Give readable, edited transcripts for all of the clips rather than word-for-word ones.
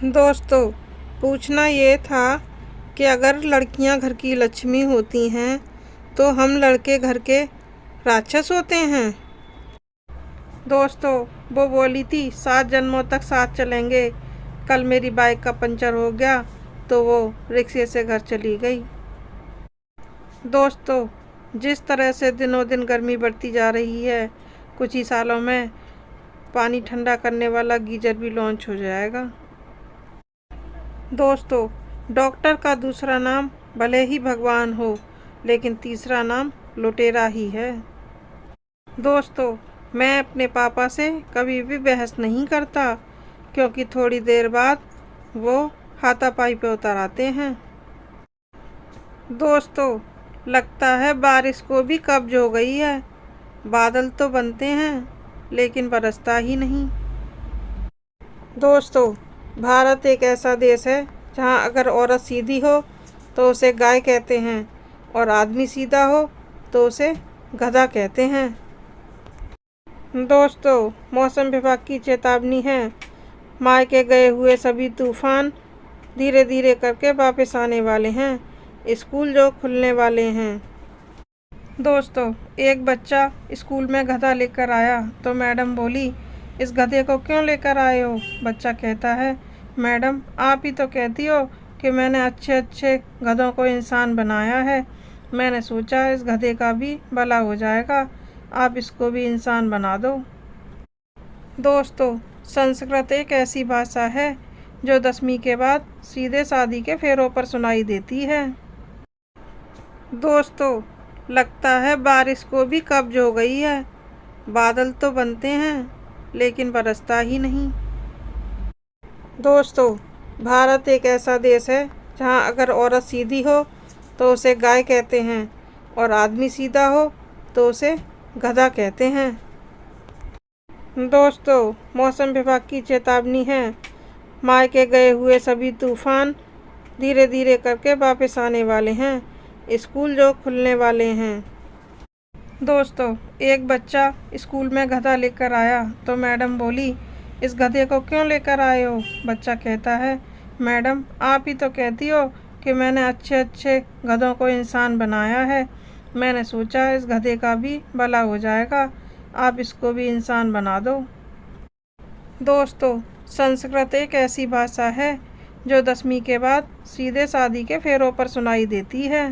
दोस्तों, पूछना ये था कि अगर लड़कियां घर की लक्ष्मी होती हैं तो हम लड़के घर के राक्षस होते हैं। दोस्तों, वो बोली थी 7 जन्मों तक साथ चलेंगे। कल मेरी बाइक का पंचर हो गया तो वो रिक्शे से घर चली गई। दोस्तों, जिस तरह से दिनों दिन गर्मी बढ़ती जा रही है, कुछ ही सालों में पानी ठंडा करने वाला गीजर भी लॉन्च हो जाएगा। दोस्तों, डॉक्टर का दूसरा नाम भले ही भगवान हो, लेकिन तीसरा नाम लुटेरा ही है। दोस्तों, मैं अपने पापा से कभी भी बहस नहीं करता, क्योंकि थोड़ी देर बाद वो हाथापाई पे उतर आते हैं। दोस्तों, लगता है बारिश को भी कब्ज हो गई है। बादल तो बनते हैं, लेकिन बरसता ही नहीं। दोस्तों, भारत एक ऐसा देश है जहाँ अगर औरत सीधी हो तो उसे गाय कहते हैं और आदमी सीधा हो तो उसे गधा कहते हैं। दोस्तों, मौसम विभाग की चेतावनी है, मायके गए हुए सभी तूफान धीरे धीरे करके वापस आने वाले हैं। स्कूल जो खुलने वाले हैं। दोस्तों, एक बच्चा स्कूल में गधा लेकर आया तो मैडम बोली, इस गधे को क्यों लेकर आए हो? बच्चा कहता है, मैडम आप ही तो कहती हो कि मैंने अच्छे अच्छे गधों को इंसान बनाया है। मैंने सोचा इस गधे का भी भला हो जाएगा, आप इसको भी इंसान बना दो। दोस्तों, संस्कृत एक ऐसी भाषा है जो 10वीं के बाद सीधे शादी के फेरों पर सुनाई देती है। दोस्तों, लगता है बारिश को भी कब्ज हो गई है। बादल तो बनते हैं, लेकिन बरसता ही नहीं। दोस्तों, भारत एक ऐसा देश है जहाँ अगर औरत सीधी हो तो उसे गाय कहते हैं और आदमी सीधा हो तो उसे गधा कहते हैं। दोस्तों, मौसम विभाग की चेतावनी है, मायके गए हुए सभी तूफान धीरे धीरे करके वापस आने वाले हैं। स्कूल जो खुलने वाले हैं। दोस्तों, एक बच्चा स्कूल में गधा लेकर आया तो मैडम बोली, इस गधे को क्यों लेकर आए हो? बच्चा कहता है, मैडम आप ही तो कहती हो कि मैंने अच्छे अच्छे गधों को इंसान बनाया है। मैंने सोचा इस गधे का भी भला हो जाएगा, आप इसको भी इंसान बना दो। दोस्तों, संस्कृत एक ऐसी भाषा है जो 10वीं के बाद सीधे शादी के फेरों पर सुनाई देती है।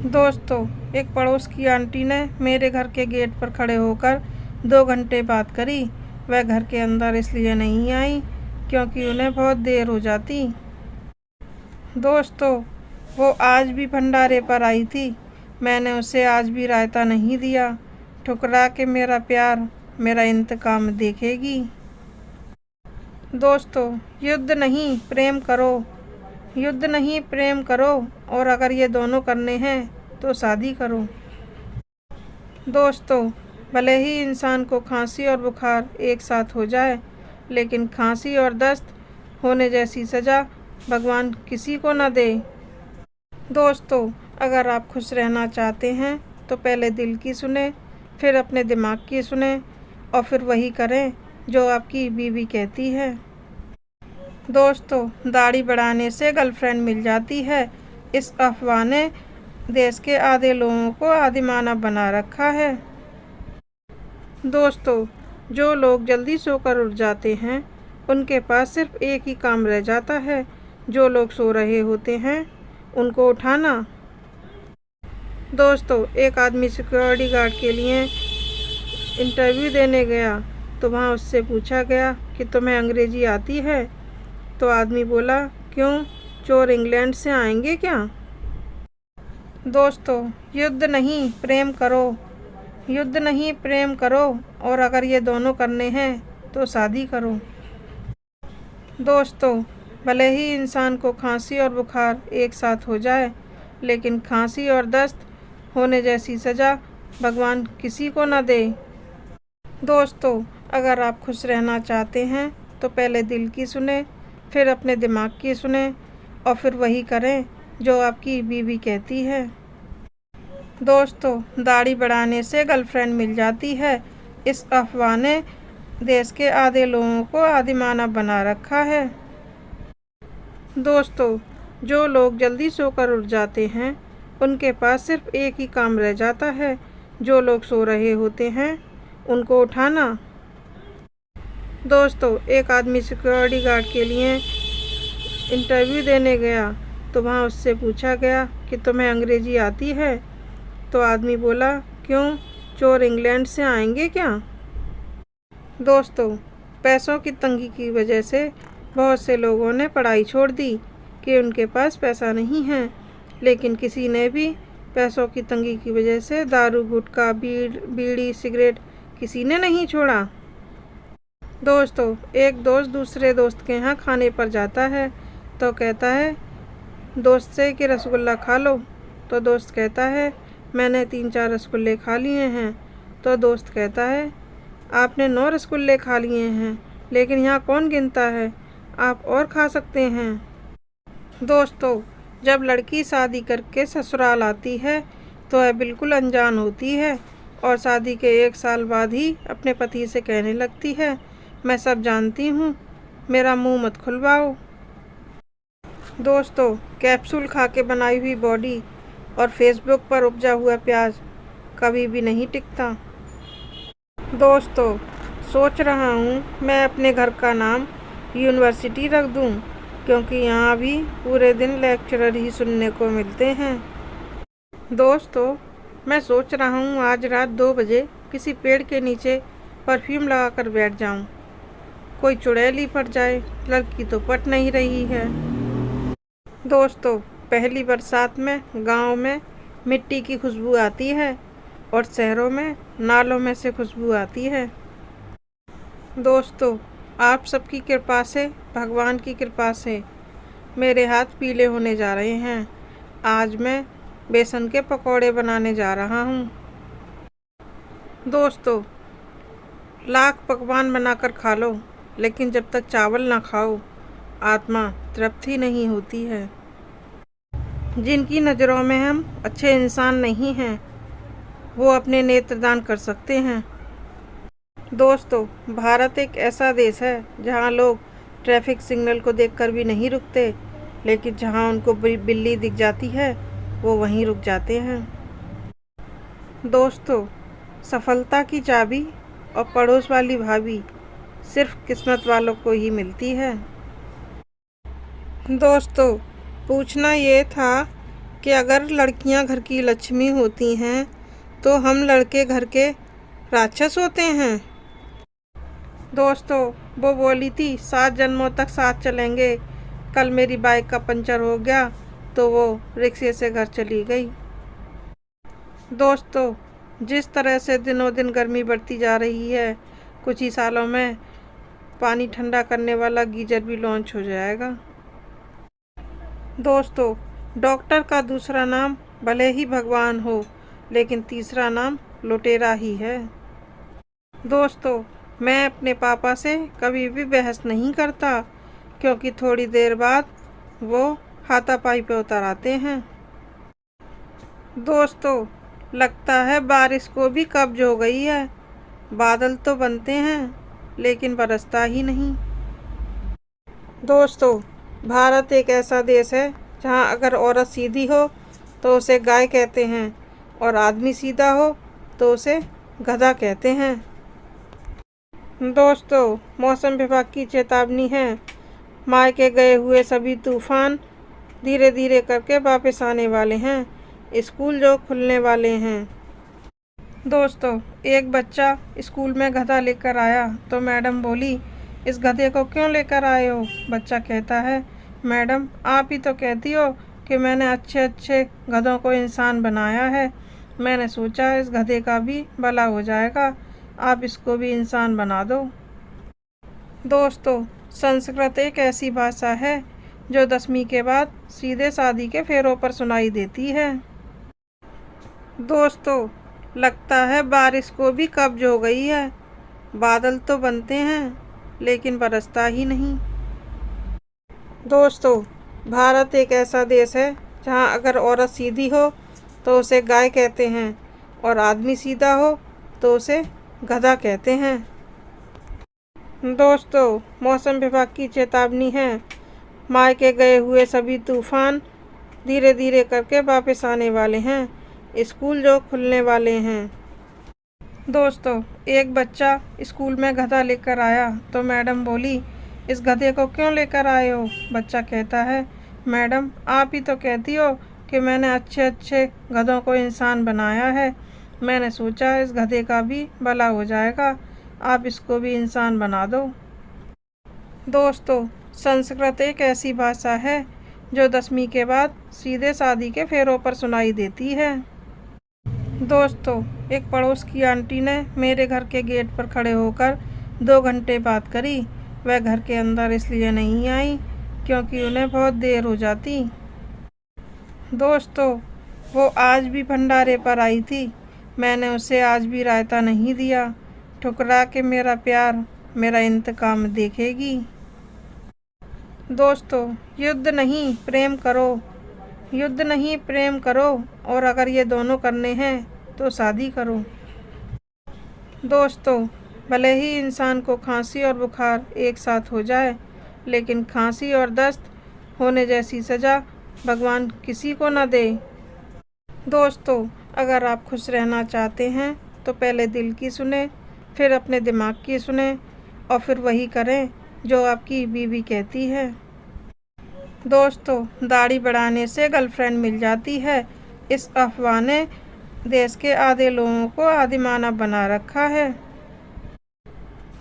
दोस्तों, एक पड़ोस की आंटी ने मेरे घर के गेट पर खड़े होकर 2 घंटे बात करी। वह घर के अंदर इसलिए नहीं आई क्योंकि उन्हें बहुत देर हो जाती। दोस्तों, वो आज भी भंडारे पर आई थी। मैंने उसे आज भी रायता नहीं दिया। ठुकरा के मेरा प्यार मेरा इंतकाम देखेगी। दोस्तों, युद्ध नहीं प्रेम करो, युद्ध नहीं प्रेम करो, और अगर ये दोनों करने हैं तो शादी करो। दोस्तों, भले ही इंसान को खांसी और बुखार एक साथ हो जाए, लेकिन खांसी और दस्त होने जैसी सज़ा भगवान किसी को न दे। दोस्तों, अगर आप खुश रहना चाहते हैं तो पहले दिल की सुने, फिर अपने दिमाग की सुने और फिर वही करें जो आपकी बीवी कहती है। दोस्तों, दाढ़ी बढ़ाने से गर्लफ्रेंड मिल जाती है, इस अफवाह ने देश के आधे लोगों को आदिमानव बना रखा है। दोस्तों, जो लोग जल्दी सोकर उठ जाते हैं उनके पास सिर्फ एक ही काम रह जाता है, जो लोग सो रहे होते हैं उनको उठाना। दोस्तों, एक आदमी सिक्योरिटी गार्ड के लिए इंटरव्यू देने गया तो वहाँ उससे पूछा गया कि तुम्हें अंग्रेजी आती है? तो आदमी बोला, क्यों, चोर इंग्लैंड से आएंगे क्या? दोस्तों, युद्ध नहीं प्रेम करो, युद्ध नहीं प्रेम करो, और अगर ये दोनों करने हैं तो शादी करो। दोस्तों, भले ही इंसान को खांसी और बुखार एक साथ हो जाए, लेकिन खांसी और दस्त होने जैसी सज़ा भगवान किसी को न दे। दोस्तों, अगर आप खुश रहना चाहते हैं तो पहले दिल की सुने, फिर अपने दिमाग की सुने और फिर वही करें जो आपकी बीवी कहती है। दोस्तों, दाढ़ी बढ़ाने से गर्लफ्रेंड मिल जाती है, इस अफवाह ने देश के आधे लोगों को आदिमानव बना रखा है। दोस्तों, जो लोग जल्दी सोकर उठ जाते हैं उनके पास सिर्फ एक ही काम रह जाता है, जो लोग सो रहे होते हैं उनको उठाना। दोस्तों, एक आदमी सिक्योरिटी गार्ड के लिए इंटरव्यू देने गया तो वहाँ उससे पूछा गया कि तुम्हें अंग्रेजी आती है? तो आदमी बोला, क्यों, चोर इंग्लैंड से आएंगे क्या? दोस्तों, पैसों की तंगी की वजह से बहुत से लोगों ने पढ़ाई छोड़ दी कि उनके पास पैसा नहीं है, लेकिन किसी ने भी पैसों की तंगी की वजह से दारू, गुटखा, बीड़ी, सिगरेट किसी ने नहीं छोड़ा। दोस्तों, एक दोस्त दूसरे दोस्त के यहाँ खाने पर जाता है तो कहता है दोस्त से कि रसगुल्ला खा लो। तो दोस्त कहता है मैंने 3-4 रसगुल्ले खा लिए हैं। तो दोस्त कहता है आपने 9 रसगुल्ले खा लिए हैं, लेकिन यहाँ कौन गिनता है, आप और खा सकते हैं। दोस्तों, जब लड़की शादी करके ससुराल आती है तो वह बिल्कुल अनजान होती है और शादी के 1 साल बाद ही अपने पति से कहने लगती है मैं सब जानती हूँ, मेरा मुंह मत खुलवाओ। दोस्तों, कैप्सूल खा के बनाई हुई बॉडी और फेसबुक पर उपजा हुआ प्याज कभी भी नहीं टिकता। दोस्तों, सोच रहा हूँ मैं अपने घर का नाम यूनिवर्सिटी रख दूँ, क्योंकि यहाँ भी पूरे दिन लेक्चरर ही सुनने को मिलते हैं। दोस्तों, मैं सोच रहा हूँ आज रात 2 बजे किसी पेड़ के नीचे परफ्यूम लगाकर बैठ जाऊँ। कोई चुड़ैल पड़ जाए, लड़की तो पट नहीं रही है। दोस्तों, पहली बरसात में गांव में मिट्टी की खुशबू आती है और शहरों में नालों में से खुशबू आती है। दोस्तों, आप सबकी कृपा से, भगवान की कृपा से मेरे हाथ पीले होने जा रहे हैं। आज मैं बेसन के पकौड़े बनाने जा रहा हूँ। दोस्तों, लाख पकवान बनाकर खा लो, लेकिन जब तक चावल ना खाओ आत्मा तृप्त ही नहीं होती है। जिनकी नज़रों में हम अच्छे इंसान नहीं हैं, वो अपने नेत्रदान कर सकते हैं। दोस्तों, भारत एक ऐसा देश है जहाँ लोग ट्रैफिक सिग्नल को देखकर भी नहीं रुकते, लेकिन जहाँ उनको बिल्ली दिख जाती है वो वहीं रुक जाते हैं। दोस्तों, सफलता की चाबी और पड़ोस वाली भाभी सिर्फ किस्मत वालों को ही मिलती है। दोस्तों, पूछना ये था कि अगर लड़कियां घर की लक्ष्मी होती हैं तो हम लड़के घर के राक्षस होते हैं। दोस्तों, वो बोली थी 7 जन्मों तक साथ चलेंगे। कल मेरी बाइक का पंचर हो गया तो वो रिक्शे से घर चली गई। दोस्तों, जिस तरह से दिनों दिन गर्मी बढ़ती जा रही है, कुछ ही सालों में पानी ठंडा करने वाला गीजर भी लॉन्च हो जाएगा। दोस्तों, डॉक्टर का दूसरा नाम भले ही भगवान हो, लेकिन तीसरा नाम लुटेरा ही है। दोस्तों, मैं अपने पापा से कभी भी बहस नहीं करता, क्योंकि थोड़ी देर बाद वो हाथापाई पे उतर आते हैं। दोस्तों, लगता है बारिश को भी कब्ज हो गई है। बादल तो बनते हैं, लेकिन बरसता ही नहीं। दोस्तों, भारत एक ऐसा देश है जहाँ अगर औरत सीधी हो तो उसे गाय कहते हैं और आदमी सीधा हो तो उसे गधा कहते हैं। दोस्तों, मौसम विभाग की चेतावनी है, मायके गए हुए सभी तूफान धीरे धीरे करके वापस आने वाले हैं। स्कूल जो खुलने वाले हैं। दोस्तों, एक बच्चा स्कूल में गधा लेकर आया तो मैडम बोली इस गधे को क्यों लेकर आए हो? बच्चा कहता है मैडम, आप ही तो कहती हो कि मैंने अच्छे अच्छे गधों को इंसान बनाया है। मैंने सोचा इस गधे का भी भला हो जाएगा, आप इसको भी इंसान बना दो। दोस्तों, संस्कृत एक ऐसी भाषा है जो 10वीं के बाद सीधे शादी के फेरों पर सुनाई देती है। दोस्तों, लगता है बारिश को भी कब्ज हो गई है। बादल तो बनते हैं, लेकिन बरसता ही नहीं। दोस्तों, भारत एक ऐसा देश है जहाँ अगर औरत सीधी हो तो उसे गाय कहते हैं और आदमी सीधा हो तो उसे गधा कहते हैं। दोस्तों, मौसम विभाग की चेतावनी है, मायके गए हुए सभी तूफान धीरे धीरे करके वापस आने वाले हैं। स्कूल जो खुलने वाले हैं। दोस्तों, एक बच्चा स्कूल में गधा लेकर आया तो मैडम बोली, इस गधे को क्यों लेकर आए हो? बच्चा कहता है, मैडम आप ही तो कहती हो कि मैंने अच्छे अच्छे गधों को इंसान बनाया है। मैंने सोचा इस गधे का भी भला हो जाएगा, आप इसको भी इंसान बना दो। दोस्तों, संस्कृत एक ऐसी भाषा है जो 10वीं के बाद सीधे शादी के फेरों पर सुनाई देती है। दोस्तों, एक पड़ोस की आंटी ने मेरे घर के गेट पर खड़े होकर 2 घंटे बात करी। वह घर के अंदर इसलिए नहीं आई क्योंकि उन्हें बहुत देर हो जाती। दोस्तों, वो आज भी भंडारे पर आई थी। मैंने उसे आज भी रायता नहीं दिया। ठुकरा के मेरा प्यार मेरा इंतकाम देखेगी। दोस्तों, युद्ध नहीं प्रेम करो, युद्ध नहीं प्रेम करो, और अगर ये दोनों करने हैं तो शादी करो। दोस्तों, भले ही इंसान को खांसी और बुखार एक साथ हो जाए, लेकिन खांसी और दस्त होने जैसी सज़ा भगवान किसी को न दे। दोस्तों, अगर आप खुश रहना चाहते हैं तो पहले दिल की सुने, फिर अपने दिमाग की सुने, और फिर वही करें जो आपकी बीवी कहती है। दोस्तों, दाढ़ी बढ़ाने से गर्लफ्रेंड मिल जाती है, इस अफवाह ने देश के आधे लोगों को आदिमानव बना रखा है।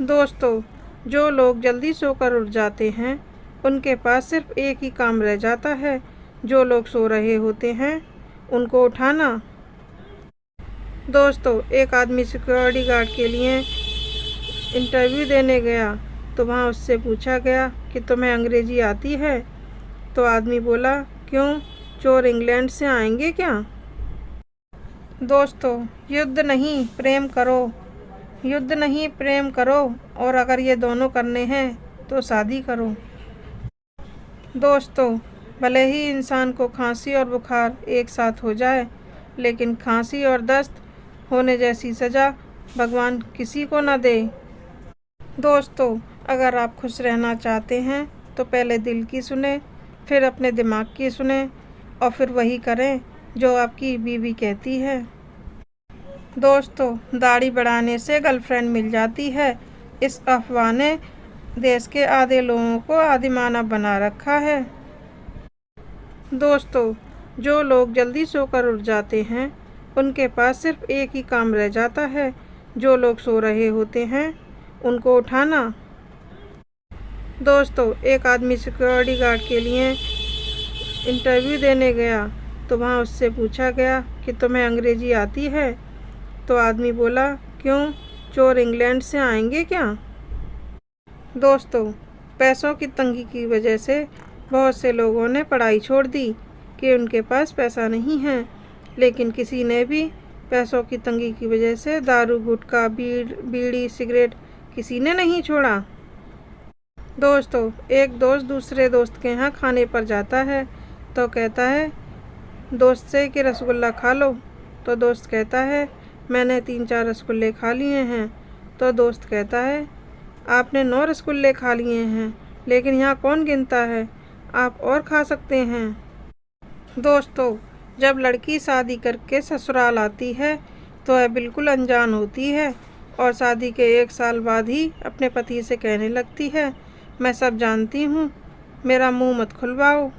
दोस्तों, जो लोग जल्दी सोकर उठ जाते हैं उनके पास सिर्फ एक ही काम रह जाता है, जो लोग सो रहे होते हैं उनको उठाना। दोस्तों, एक आदमी सिक्योरिटी गार्ड के लिए इंटरव्यू देने गया तो वहाँ उससे पूछा गया कि तुम्हें अंग्रेजी आती है? तो आदमी बोला, क्यों, चोर इंग्लैंड से आएंगे क्या? दोस्तों, युद्ध नहीं प्रेम करो, युद्ध नहीं प्रेम करो, और अगर ये दोनों करने हैं तो शादी करो। दोस्तों, भले ही इंसान को खांसी और बुखार एक साथ हो जाए, लेकिन खांसी और दस्त होने जैसी सज़ा भगवान किसी को न दे। दोस्तों, अगर आप खुश रहना चाहते हैं तो पहले दिल की सुने, फिर अपने दिमाग की सुने, और फिर वही करें जो आपकी बीवी कहती है। दोस्तों, दाढ़ी बढ़ाने से गर्लफ्रेंड मिल जाती है, इस अफवाह ने देश के आधे लोगों को आदिमानव बना रखा है। दोस्तों, जो लोग जल्दी सोकर उठ जाते हैं उनके पास सिर्फ एक ही काम रह जाता है, जो लोग सो रहे होते हैं उनको उठाना। दोस्तों, एक आदमी सिक्योरिटी गार्ड के लिए इंटरव्यू देने गया तो वहाँ उससे पूछा गया कि तुम्हें अंग्रेजी आती है? तो आदमी बोला, क्यों, चोर इंग्लैंड से आएंगे क्या? दोस्तों, पैसों की तंगी की वजह से बहुत से लोगों ने पढ़ाई छोड़ दी कि उनके पास पैसा नहीं है, लेकिन किसी ने भी पैसों की तंगी की वजह से दारू, गुटखा, बीड़ी, सिगरेट किसी ने नहीं छोड़ा। दोस्तों, एक दोस्त दूसरे दोस्त के यहाँ खाने पर जाता है तो कहता है दोस्त से कि रसगुल्ला खा लो। तो दोस्त कहता है, मैंने 3-4 रसगुल्ले खा लिए हैं। तो दोस्त कहता है, आपने 9 रसगुल्ले खा लिए हैं, लेकिन यहाँ कौन गिनता है, आप और खा सकते हैं। दोस्तों, जब लड़की शादी करके ससुराल आती है तो वह बिल्कुल अनजान होती है और शादी के 1 साल बाद ही अपने पति से कहने लगती है, मैं सब जानती हूँ, मेरा मुंह मत खुलवाओ।